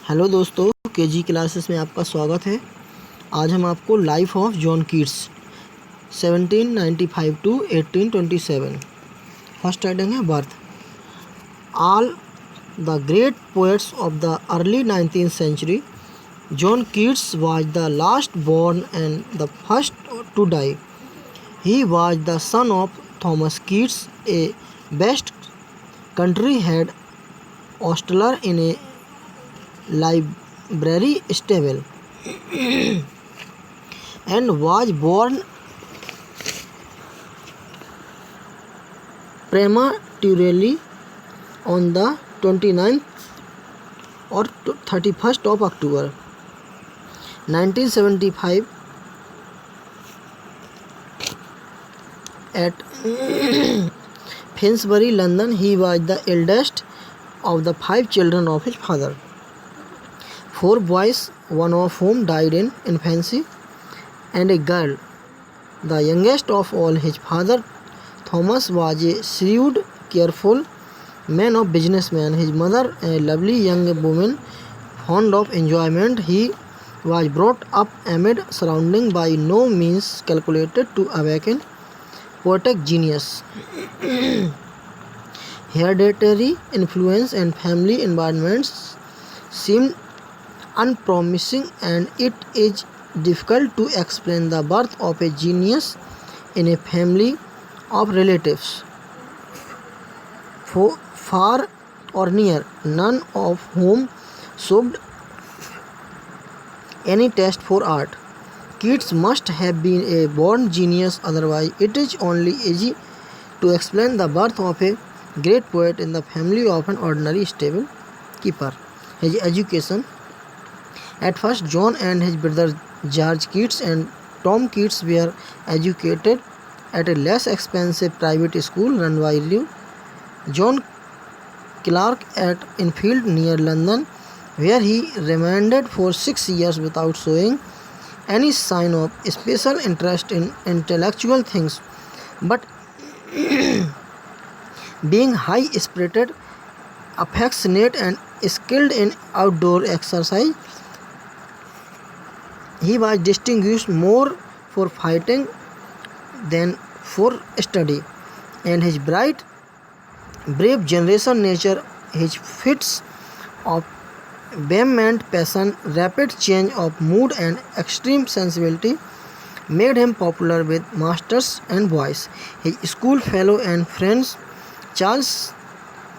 Hello दोस्तों, KG classes में आपका स्वागत है। आज हम आपको life of John Keats 1795 to 1827 first writing है birth. All the great poets of the early 19th century, John Keats was the last born and the first to die. He was the son of Thomas Keats, a best country head hostler in a library stable, and was born prematurely on the 29th or 31st of October 1975 at Finsbury, London. He was the eldest of the 5 children of his father. 4 boys, one of whom died in infancy, and a girl. The youngest of all, his father Thomas was a shrewd, careful man of businessman. His mother, a lovely young woman fond of enjoyment. He was brought up amid surroundings by no means calculated to awaken poetic genius. Hereditary influence and family environments seemed unpromising, and it is difficult to explain the birth of a genius in a family of relatives far or near, none of whom showed any taste for art. Keats must have been a born genius, otherwise it is only easy to explain the birth of a great poet in the family of an ordinary stable keeper. His education. At first, John and his brother George Keats and Tom Keats were educated at a less expensive private school run by John Clark at Enfield near London, where he remained for 6 years without showing any sign of special interest in intellectual things, but being high-spirited, affectionate, and skilled in outdoor exercise. He was distinguished more for fighting than for study, and his bright, brave generation nature, his fits of vehement passion, rapid change of mood, and extreme sensibility made him popular with masters and boys. His school fellow and friends, Charles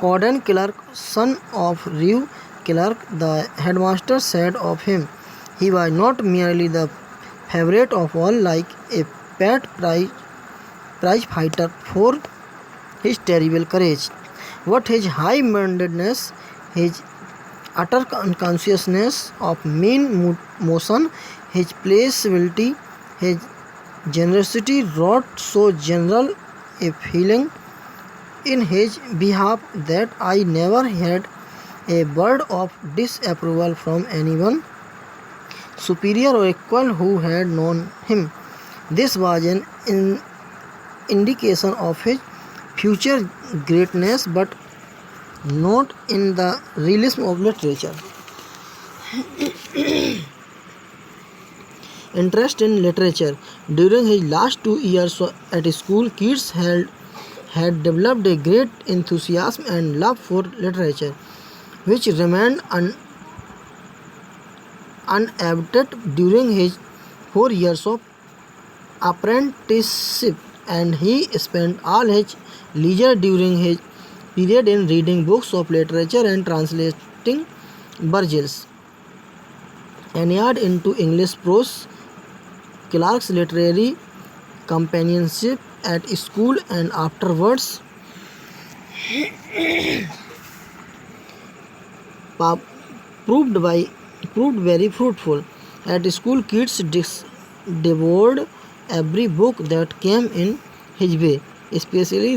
Corden Clark, son of Rev. Clark, the headmaster, said of him, he was not merely the favorite of all, like a pet prize fighter for his terrible courage, but his high-mindedness, his utter unconsciousness of mean motion, his placability, his generosity wrought so general a feeling in his behalf that I never heard a word of disapproval from anyone superior or equal who had known him. This was an indication of his future greatness, but not in the realism of literature. Interest in literature. During his last 2 years at school, Keats had developed a great enthusiasm and love for literature, which remained unabated during his 4 years of apprenticeship, and he spent all his leisure during his period in reading books of literature and translating Virgil's Aeneid into English prose. Clark's literary companionship at school and afterwards proved very fruitful. At school, Keats devoured every book that came in his way, especially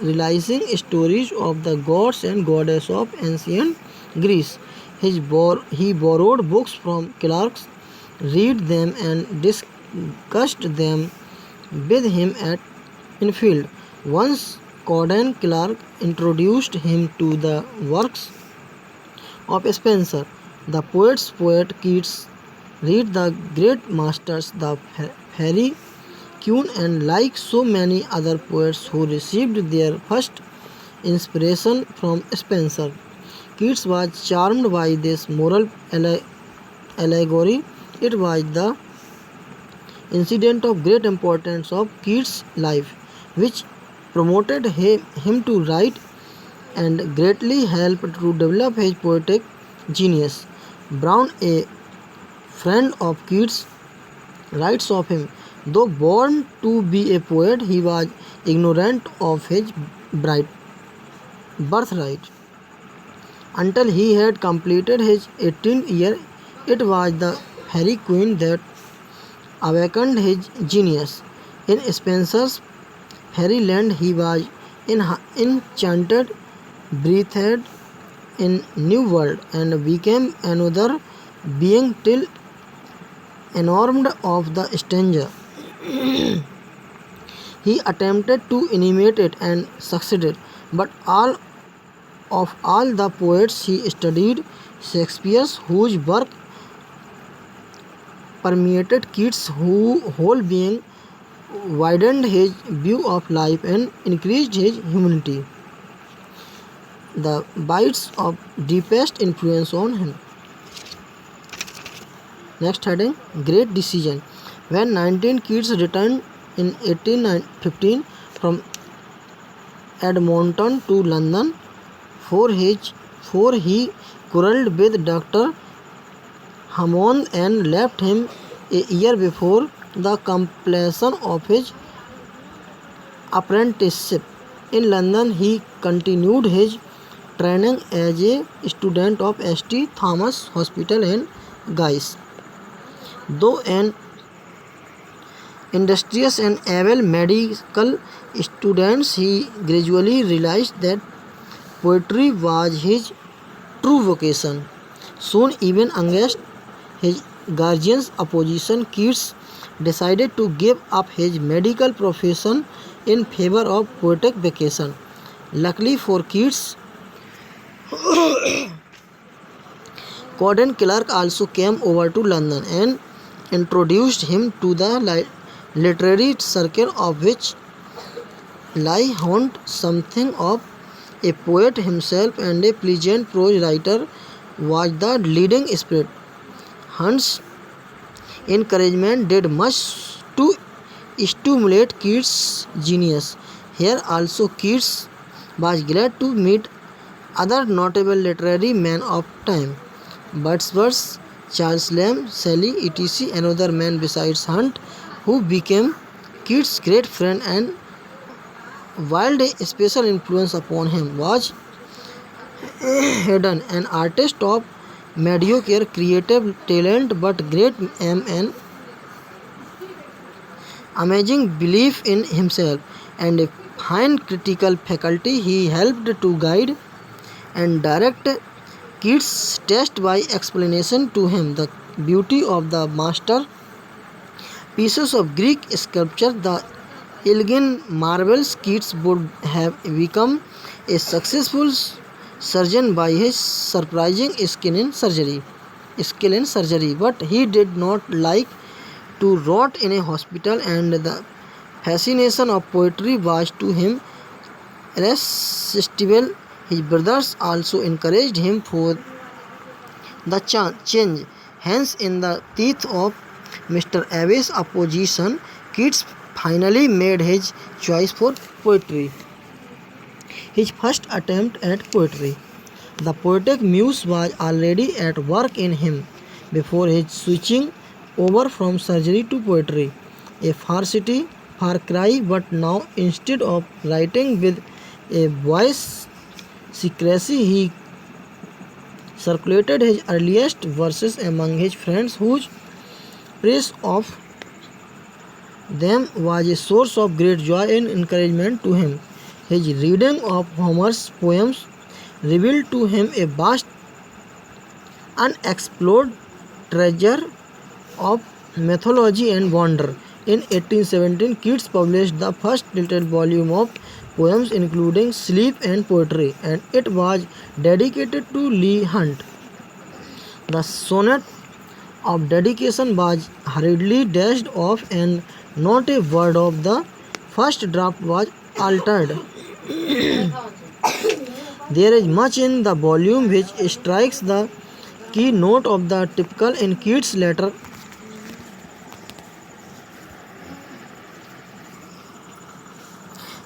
realizing stories of the gods and goddesses of ancient Greece. He borrowed books from Clark, read them, and discussed them with him at Enfield. Once Corden Clark introduced him to the works of Spenser, The poet's poet Keats read the great masters, the fairy Queen, and like so many other poets who received their first inspiration from Spenser, Keats was charmed by this moral allegory. It was the incident of great importance of Keats' life which promoted him to write and greatly helped to develop his poetic genius. Brown, a friend of Keats, writes of him, though born to be a poet, he was ignorant of his bright birthright. Until he had completed his 18th year, it was the Fairy Queen that awakened his genius. In Spenser's fairyland, he was enchanted, breathed in new world, and became another being till enamored of the stranger. He attempted to imitate it and succeeded, but of all the poets he studied, Shakespeare's whose work permeated Keats' whole being, widened his view of life and increased his humanity. The bites of deepest influence on him. Next heading, Great Decision. When 19 Keats returned in 1815 from Edmonton to London for he quarrelled with Dr. Hammond and left him a year before the completion of his apprenticeship. In London, he continued his training as a student of St. Thomas Hospital and Guy's. Though an industrious and able medical student, he gradually realized that poetry was his true vocation. Soon, even against his guardian's opposition, Keats decided to give up his medical profession in favor of poetic vocation. Luckily for Keats, Gordon Clark also came over to London and introduced him to the literary circle, of which Leigh Hunt, something of a poet himself and a pleasant prose writer, was the leading spirit. Hunt's encouragement did much to stimulate Keats' genius. Here also Keats was glad to meet other notable literary men of time, Wordsworth, Charles Lamb, Shelley, etc. Another man besides Hunt who became Keats' great friend and while a special influence upon him was Haydn, an artist of mediocre creative talent but great aim and amazing belief in himself and a fine critical faculty. He helped to guide and direct Keats' taste by explanation to him the beauty of the master pieces of Greek sculpture, the Elgin marvels. Keats would have become a successful surgeon by his surprising skill in surgery, but he did not like to rot in a hospital, and the fascination of poetry was to him irresistible. His brothers also encouraged him for the change. Hence, in the teeth of Mr. Abbey's opposition, Keats finally made his choice for poetry. His first attempt at poetry. The poetic muse was already at work in him before his switching over from surgery to poetry. A far cry, but now instead of writing with a voice secrecy, he circulated his earliest verses among his friends, whose praise of them was a source of great joy and encouragement to him. His reading of Homer's poems revealed to him a vast, unexplored treasure of mythology and wonder. In 1817, Keats published the first little volume of poems including Sleep and Poetry, and it was dedicated to Leigh Hunt. The sonnet of dedication was hurriedly dashed off, and not a word of the first draft was altered. There is much in the volume which strikes the key note of the typical in Keats' later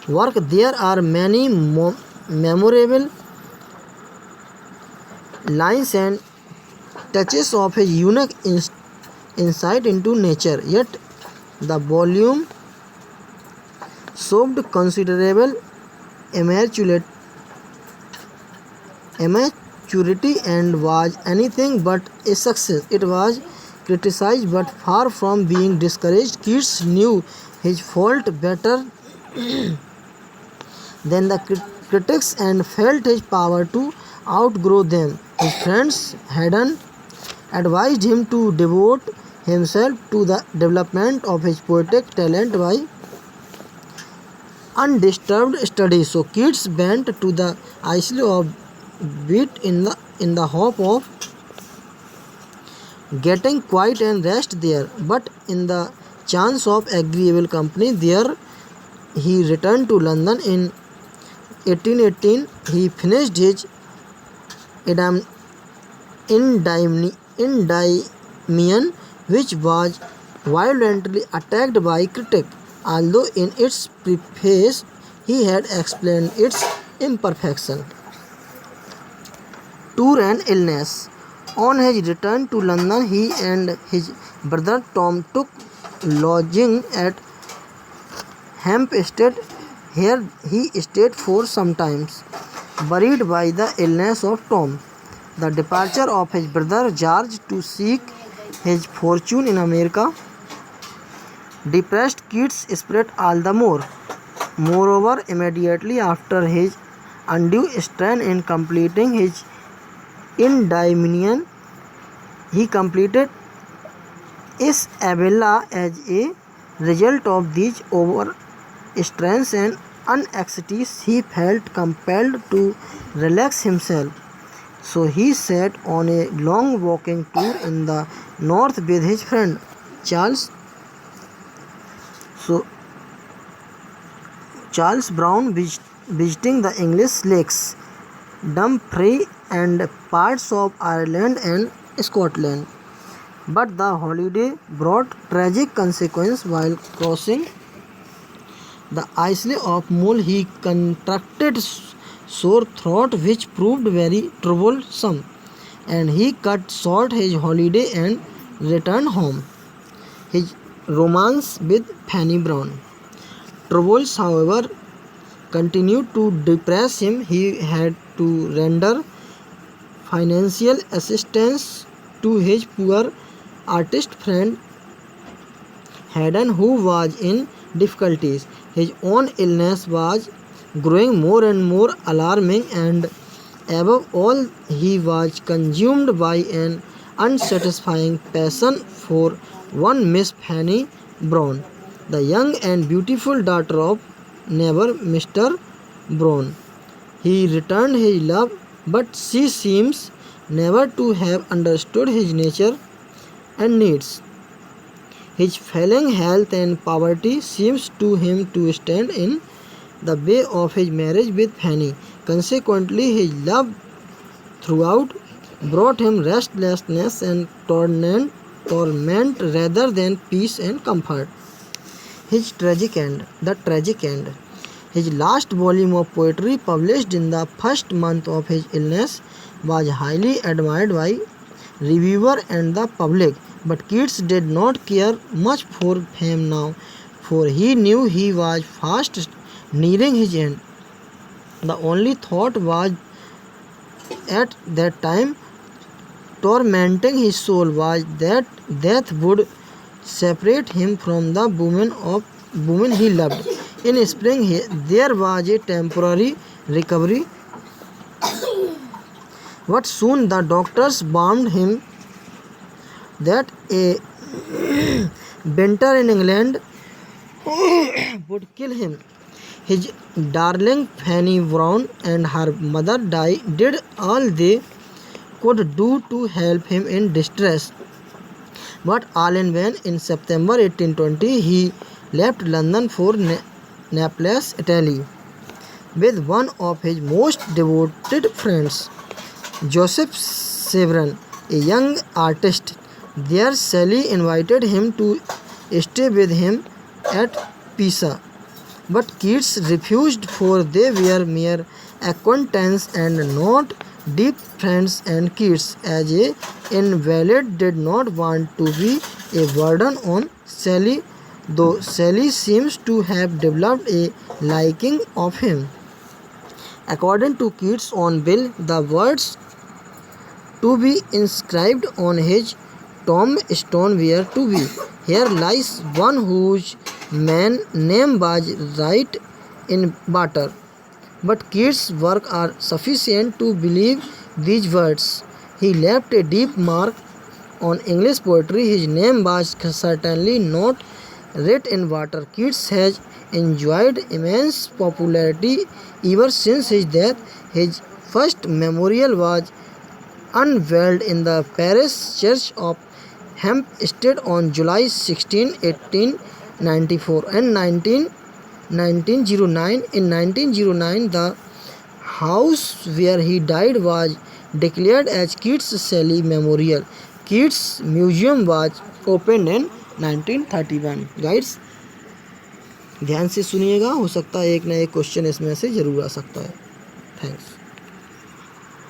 work. There are many memorable lines and touches of his unique insight into nature, yet the volume showed considerable immaturity and was anything but a success. It was criticized, but far from being discouraged. Keats knew his fault better than the critics and felt his power to outgrow them. His friends hadn't advised him to devote himself to the development of his poetic talent by undisturbed study. So Keats went to the isle of Wight in the hope of getting quiet and rest there, but in the chance of agreeable company there, he returned to London in 1818. He finished his Endymion, which was violently attacked by critics, although in its preface he had explained its imperfection. Tour and illness. On his return to London, he and his brother Tom took lodging at Hampstead. Here he stayed for some time, worried by the illness of Tom. The departure of his brother George to seek his fortune in America depressed Keats' spirit all the more. Moreover, immediately after his undue strain in completing his Endymion, he completed Isabella. As a result of these overstrains and anxieties, he felt compelled to relax himself. So he set on a long walking tour in the north with his friend Charles. So Charles Brown, visiting the English lakes, Dumfries and parts of Ireland and Scotland. But the holiday brought tragic consequences. While crossing the isle of Mull, he contracted sore throat, which proved very troublesome, and he cut short his holiday and returned home. His romance with Fanny Brown. Troubles, however, continued to depress him. He had to render financial assistance to his poor artist friend Haddon, who was in difficulties. His own illness was growing more and more alarming, and above all, he was consumed by an unsatisfying passion for one Miss Fanny Brown, the young and beautiful daughter of neighbor Mr. Brown. He returned his love, but she seems never to have understood his nature and needs. His failing health and poverty seems to him to stand in the way of his marriage with Fanny. Consequently, his love throughout brought him restlessness and torment rather than peace and comfort. His tragic end. The tragic end. His last volume of poetry, published in the first month of his illness, was highly admired by reviewer and the public. But Keats did not care much for fame now, for he knew he was fast nearing his end. The only thought was at that time tormenting his soul was that death would separate him from the woman he loved. In spring there was a temporary recovery, but soon the doctors warned him that a winter in England would kill him. His darling Fanny Brown and her mother did all they could do to help him in distress. But all in vain. In September 1820, he left London for Naples, Italy, with one of his most devoted friends, Joseph Severin, a young artist. There, Shelley invited him to stay with him at Pisa, but Keats refused, for they were mere acquaintances and not deep friends, and Keats, as a invalid, did not want to be a burden on Shelley, though Shelley seems to have developed a liking of him. According to Keats' own bill, the words to be inscribed on his tombstone were to be, "Here lies one whose name was right in water." But Keats' works are sufficient to believe these words. He left a deep mark on English poetry. His name was certainly not writ in water. Keats has enjoyed immense popularity ever since his death. His first memorial was unveiled in the parish church of Hampstead on July 16, 1894, and 1909. In 1909, the house where he died was declared as Keats Shelley Memorial. Keats Museum was opened in 1931. Guides ध्यान से सुनिएगा, हो सकता है एक ना एक question इसमें से जरूर आ सकता है. थैंक्स.